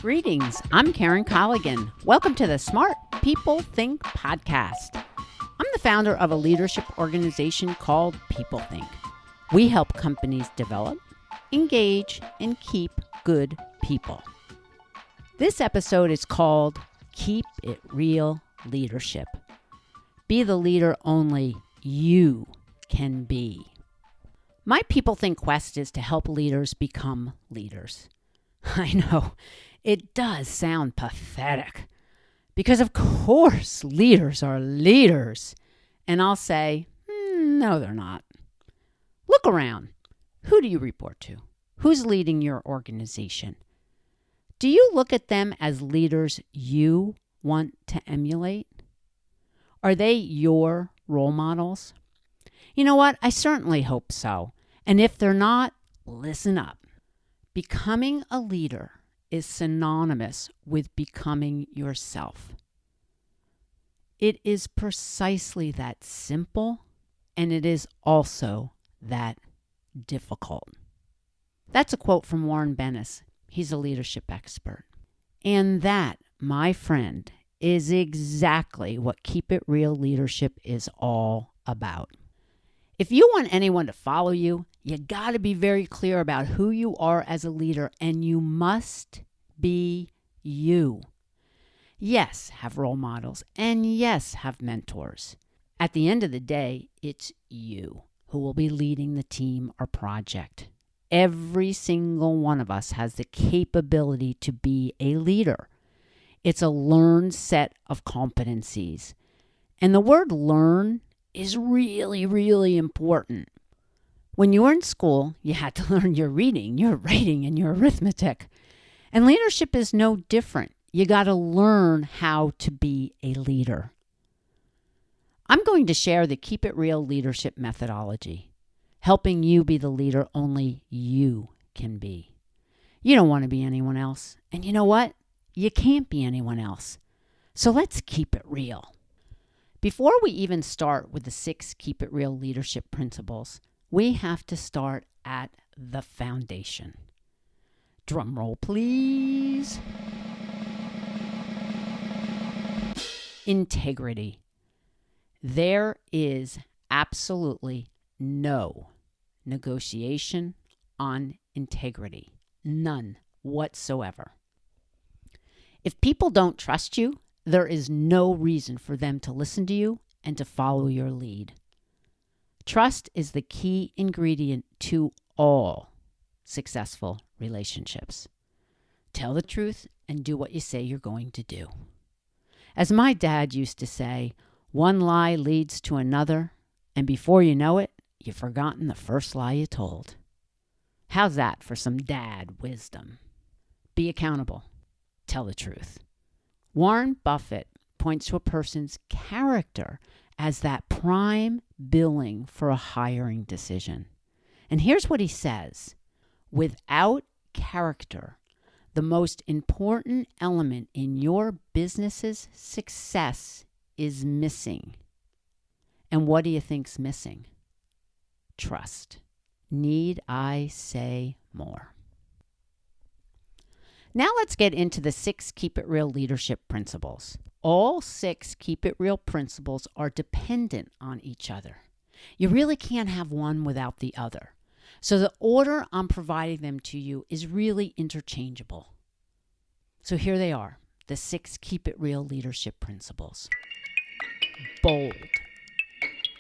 Greetings, I'm Karen Colligan. Welcome to the Smart PeopleThink podcast. I'm the founder of a leadership organization called PeopleThink. We help companies develop, engage, and keep good people. This episode is called Keep It Real Leadership. Be the leader only you can be. My PeopleThink quest is to help leaders become leaders. I know, it does sound pathetic because of course leaders are leaders. And I'll say, no, they're not. Look around. Who do you report to? Who's leading your organization? Do you look at them as leaders you want to emulate? Are they your role models? You know what? I certainly hope so. And if they're not, listen up. Becoming a leader is synonymous with becoming yourself. It is precisely that simple, and it is also that difficult. That's a quote from Warren Bennis. He's a leadership expert. And that, my friend, is exactly what Keep It Real leadership is all about. If you want anyone to follow you, you got to be very clear about who you are as a leader, and you must be you. Yes, have role models, and yes, have mentors. At the end of the day, it's you who will be leading the team or project. Every single one of us has the capability to be a leader. It's a learned set of competencies. And the word learn is really, really important. When you were in school, you had to learn your reading, your writing, and your arithmetic. And leadership is no different. You got to learn how to be a leader. I'm going to share the Keep It Real leadership methodology, helping you be the leader only you can be. You don't want to be anyone else. And you know what? You can't be anyone else. So let's keep it real. Before we even start with the 6 Keep It Real leadership principles, we have to start at the foundation. Drum roll, please. Integrity. There is absolutely no negotiation on integrity. None whatsoever. If people don't trust you, there is no reason for them to listen to you and to follow your lead. Trust is the key ingredient to all successful relationships. Tell the truth and do what you say you're going to do. As my dad used to say, one lie leads to another, and before you know it, you've forgotten the first lie you told. How's that for some dad wisdom? Be accountable. Tell the truth. Warren Buffett points to a person's character as that prime billing for a hiring decision. And here's what he says. Without character, the most important element in your business's success is missing. And what do you think's missing? Trust. Need I say more? Now let's get into the 6 Keep It Real leadership principles. All 6 Keep It Real principles are dependent on each other. You really can't have one without the other. So the order I'm providing them to you is really interchangeable. So here they are, the 6 Keep It Real leadership principles. Bold.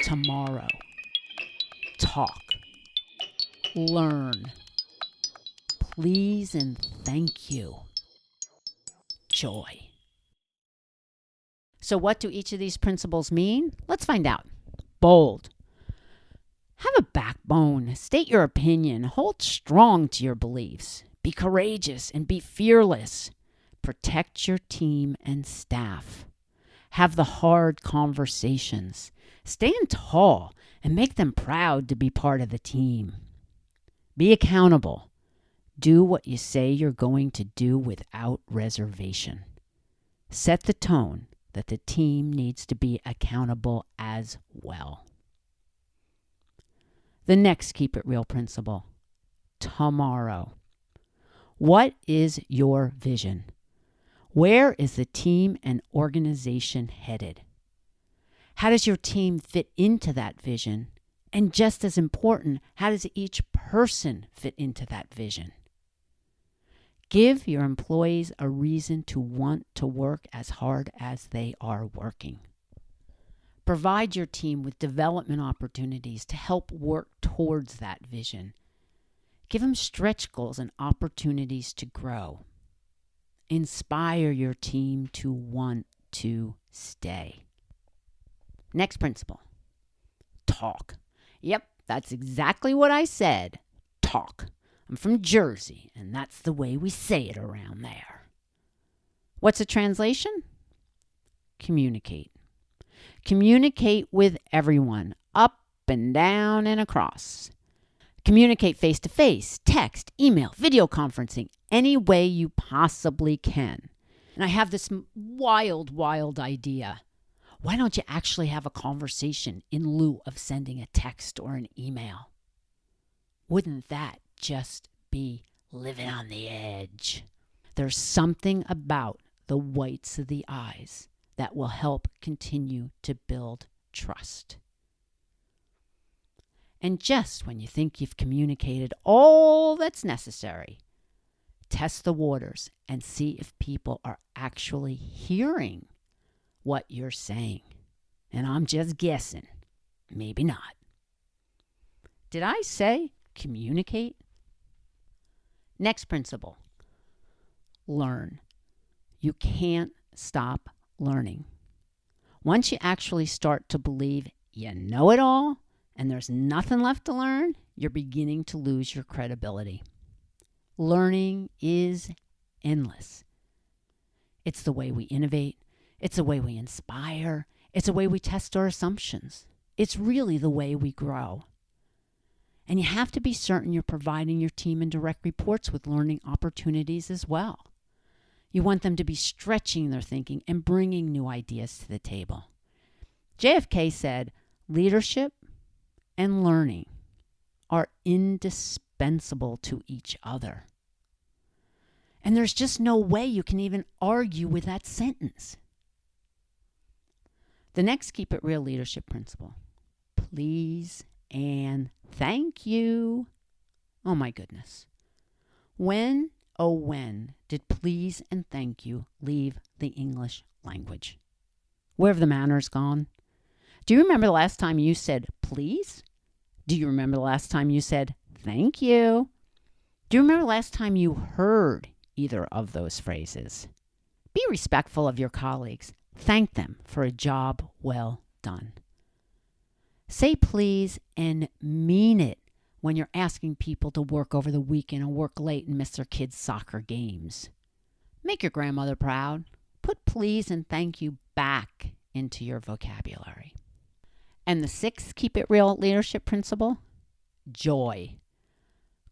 Tomorrow. Talk. Learn. Please and thank you. Joy. So what do each of these principles mean? Let's find out. Bold. Have a backbone. State your opinion. Hold strong to your beliefs. Be courageous and be fearless. Protect your team and staff. Have the hard conversations. Stand tall and make them proud to be part of the team. Be accountable. Do what you say you're going to do without reservation. Set the tone that the team needs to be accountable as well. The next Keep It Real principle. Tomorrow. What is your vision? Where is the team and organization headed? How does your team fit into that vision? And just as important, how does each person fit into that vision? Give your employees a reason to want to work as hard as they are working. Provide your team with development opportunities to help work towards that vision. Give them stretch goals and opportunities to grow. Inspire your team to want to stay. Next principle, talk. Yep, that's exactly what I said. Talk. I'm from Jersey, and that's the way we say it around there. What's a translation? Communicate. Communicate with everyone, up and down and across. Communicate face-to-face, text, email, video conferencing, any way you possibly can. And I have this wild idea. Why don't you actually have a conversation in lieu of sending a text or an email? Wouldn't that just be living on the edge? There's something about the whites of the eyes that will help continue to build trust. And just when you think you've communicated all that's necessary, test the waters and see if people are actually hearing what you're saying. And I'm just guessing, maybe not. Did I say communicate? Next principle, learn. You can't stop learning. Once you actually start to believe you know it all and there's nothing left to learn, you're beginning to lose your credibility. Learning is endless. It's the way we innovate. It's the way we inspire. It's the way we test our assumptions. It's really the way we grow. And you have to be certain you're providing your team and direct reports with learning opportunities as well. You want them to be stretching their thinking and bringing new ideas to the table. JFK said, leadership and learning are indispensable to each other. And there's just no way you can even argue with that sentence. The next Keep It Real leadership principle, please and thank you. Oh my goodness. When did please and thank you leave the English language? Where have the manners gone? Do you remember the last time you said please? Do you remember the last time you said thank you? Do you remember the last time you heard either of those phrases? Be respectful of your colleagues. Thank them for a job well done. Say please and mean it when you're asking people to work over the weekend or work late and miss their kids' soccer games. Make your grandmother proud. Put please and thank you back into your vocabulary. And the sixth Keep It Real leadership principle, joy.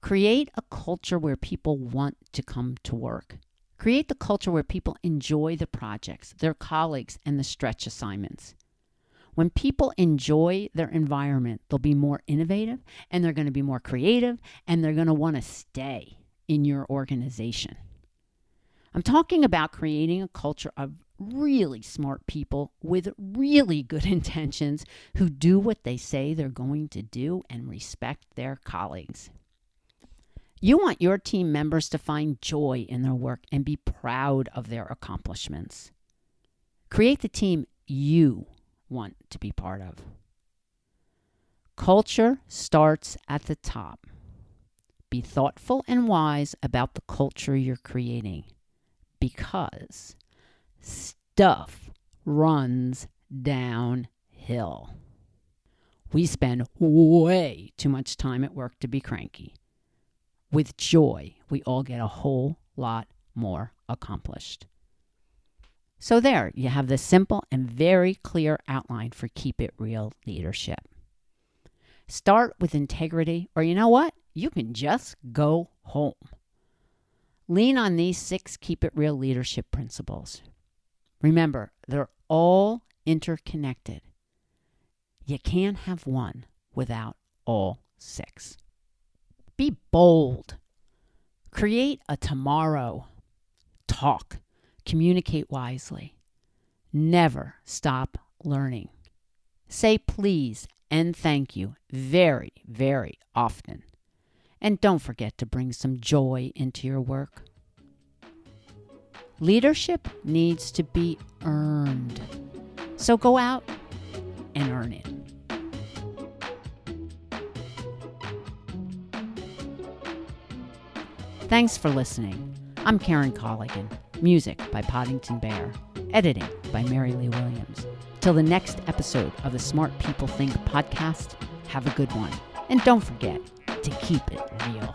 Create a culture where people want to come to work. Create the culture where people enjoy the projects, their colleagues, and the stretch assignments. When people enjoy their environment, they'll be more innovative, and they're going to be more creative, and they're going to want to stay in your organization. I'm talking about creating a culture of really smart people with really good intentions who do what they say they're going to do and respect their colleagues. You want your team members to find joy in their work and be proud of their accomplishments. Create the team you want to be part of. Culture starts at the top. Be thoughtful and wise about the culture you're creating, because stuff runs downhill. We spend way too much time at work to be cranky. With joy, we all get a whole lot more accomplished. So there, you have the simple and very clear outline for Keep It Real leadership. Start with integrity, or you know what? You can just go home. Lean on these 6 Keep It Real leadership principles. Remember, they're all interconnected. You can't have one without all 6. Be bold. Create a tomorrow. Talk. Communicate wisely. Never stop learning. Say please and thank you very, very often. And don't forget to bring some joy into your work. Leadership needs to be earned. So go out and earn it. Thanks for listening. I'm Karen Colligan. Music by Poddington Bear. Editing by Mary Lee Williams. Till the next episode of the Smart People Think podcast, have a good one. And don't forget to keep it real.